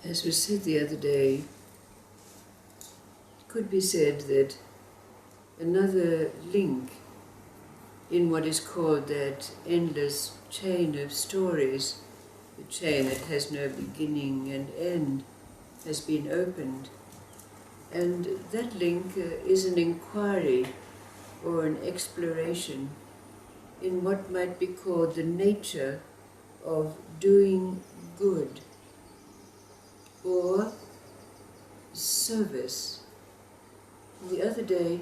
As was said the other day, it could be said that another link in what is called that endless chain of stories, the chain that has no beginning and end, has been opened. And that link is an inquiry or an exploration in what might be called the nature of doing good or service. The other day,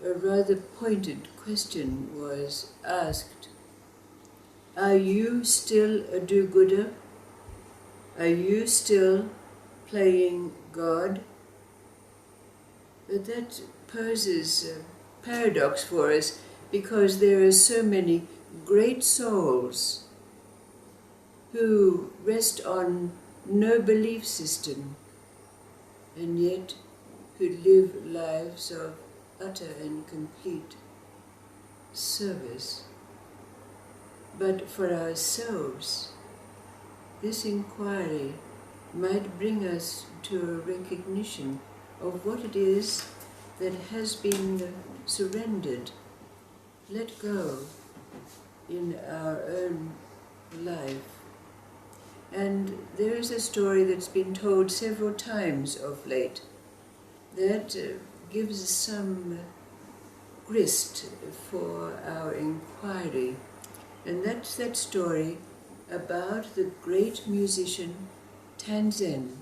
a rather pointed question was asked. Are you still a do-gooder? Are you still playing God? But that poses a paradox for us because there are so many great souls who rest on no belief system and yet who live lives of utter and complete service. But for ourselves, this inquiry might bring us to a recognition of what it is that has been surrendered, let go in our own life. And there is a story that's been told several times of late that gives us some grist for our inquiry. And that's that story about the great musician Tansen.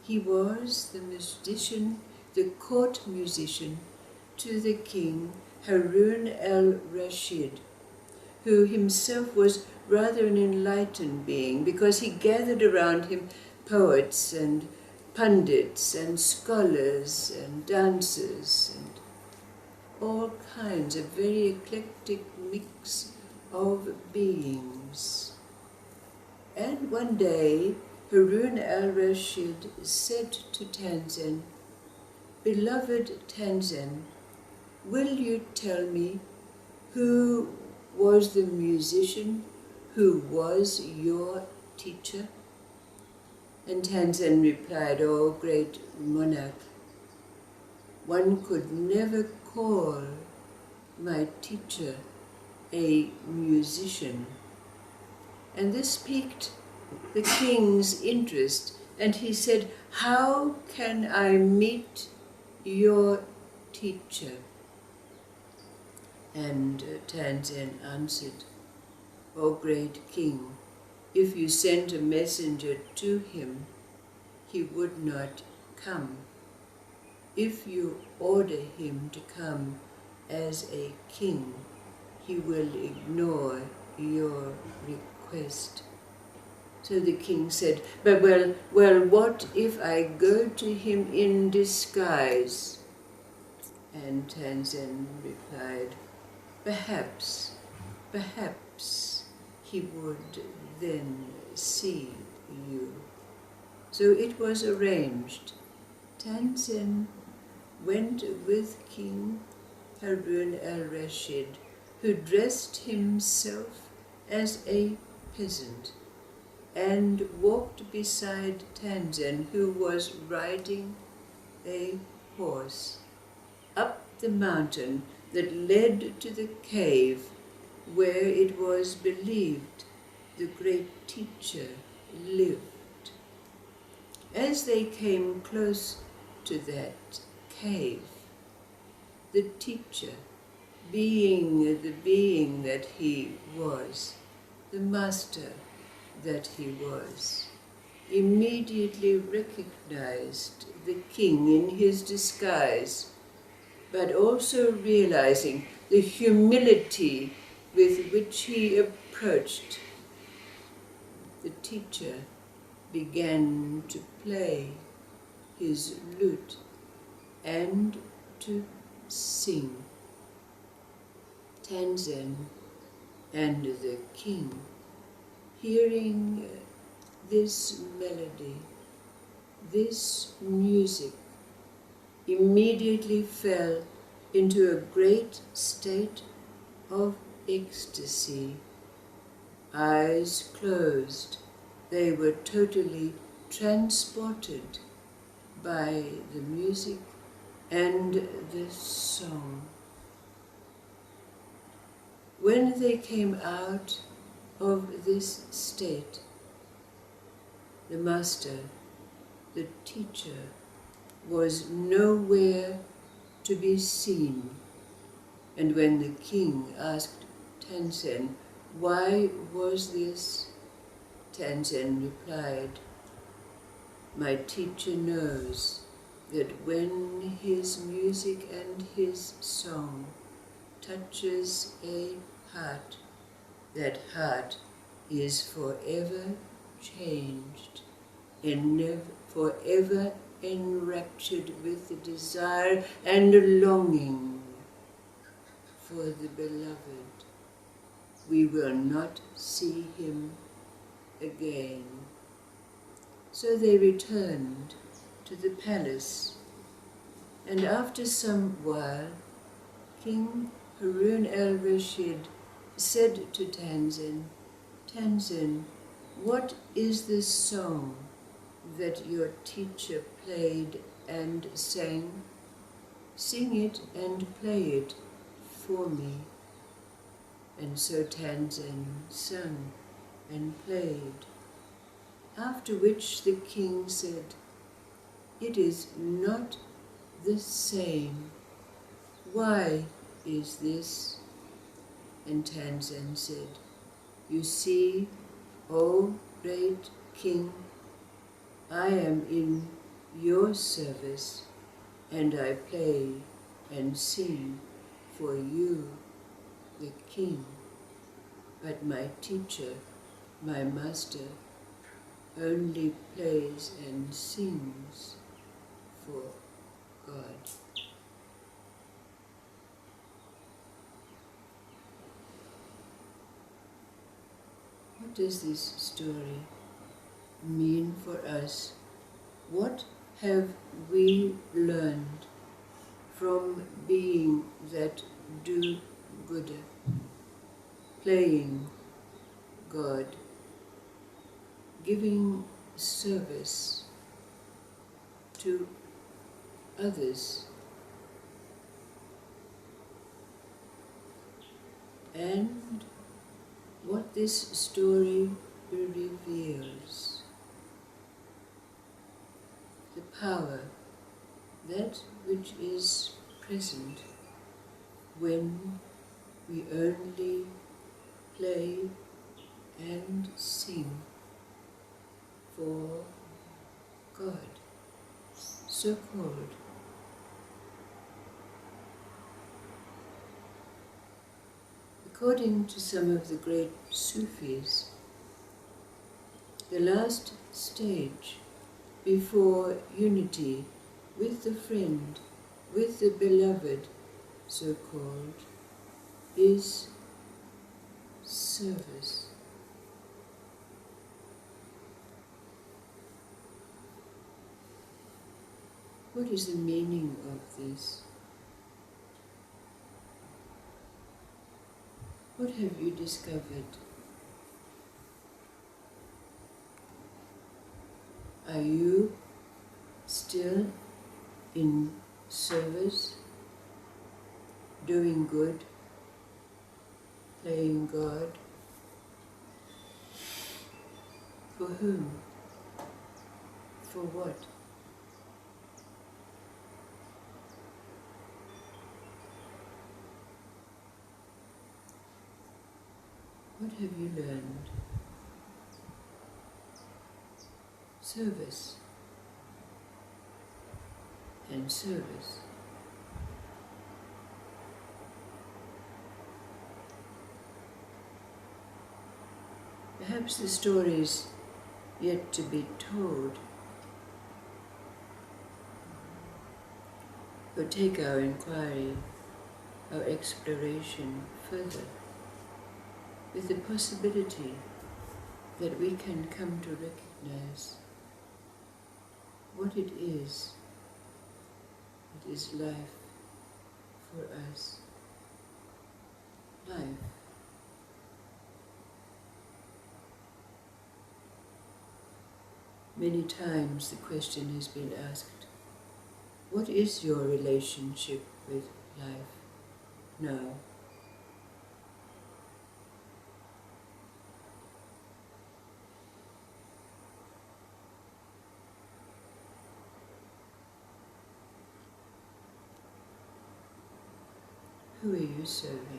He was the musician, the court musician to the king Harun al-Rashid, who himself was rather an enlightened being because he gathered around him poets and pundits and scholars and dancers and all kinds of very eclectic mix of beings. And one day Harun al-Rashid said to Tansen, "Beloved Tansen, will you tell me who was the musician who was your teacher?" And Tansen replied, "Oh, great monarch, one could never call my teacher a musician." And this piqued the king's interest, and he said, "How can I meet your teacher?" And Tansen answered, "O great king, if you sent a messenger to him, he would not come. If you order him to come as a king, he will ignore your request." So the king said, "But well, what if I go to him in disguise?" And Tansen replied, Perhaps he would then see you." So it was arranged. Tansen went with King Harun al-Rashid, who dressed himself as a peasant, and walked beside Tansen, who was riding a horse, up the mountain that led to the cave where it was believed the great teacher lived. As they came close to that cave, the teacher, being the being that he was, the master that he was, immediately recognized the king in his disguise, but also realizing the humility with which he approached, the teacher began to play his lute and to sing. Tansen and the king, hearing this melody, this music, immediately fell into a great state of ecstasy. Eyes closed, they were totally transported by the music and the song. When they came out of this state, the master, the teacher, was nowhere to be seen. And when the king asked Tenzin, why was this? Tenzin replied, my teacher knows that when his music and his song touches a heart, that heart is forever changed and forever enraptured with the desire and longing for the beloved. We will not see him again. So they returned to the palace, and after some while, King Harun al-Rashid said to Tenzin, Tenzin, what is this song that your teacher played and sang? Sing it and play it for me. And so Tenzin sung and played. After which the king said, it is not the same. Why is this? And Tenzin said, you see, O great king, I am in your service, and I play and sing for you, the king. But my teacher, my master, only plays and sings for God. What does this story mean for us? What have we learned from being that do-gooder, playing God, giving service to others, and what this story reveals? The power, that which is present when we only play and sing for God, so called. According to some of the great Sufis, the last stage before unity with the friend, with the beloved, so called, is service. What is the meaning of this? What have you discovered? Are you still in service, doing good, playing God? For whom? For what? What have you learned? Service and service. Perhaps the stories yet to be told will take our inquiry, our exploration further, with the possibility that we can come to recognize what it is life for us. Life. Many times the question has been asked, what is your relationship with life now? Who are you serving?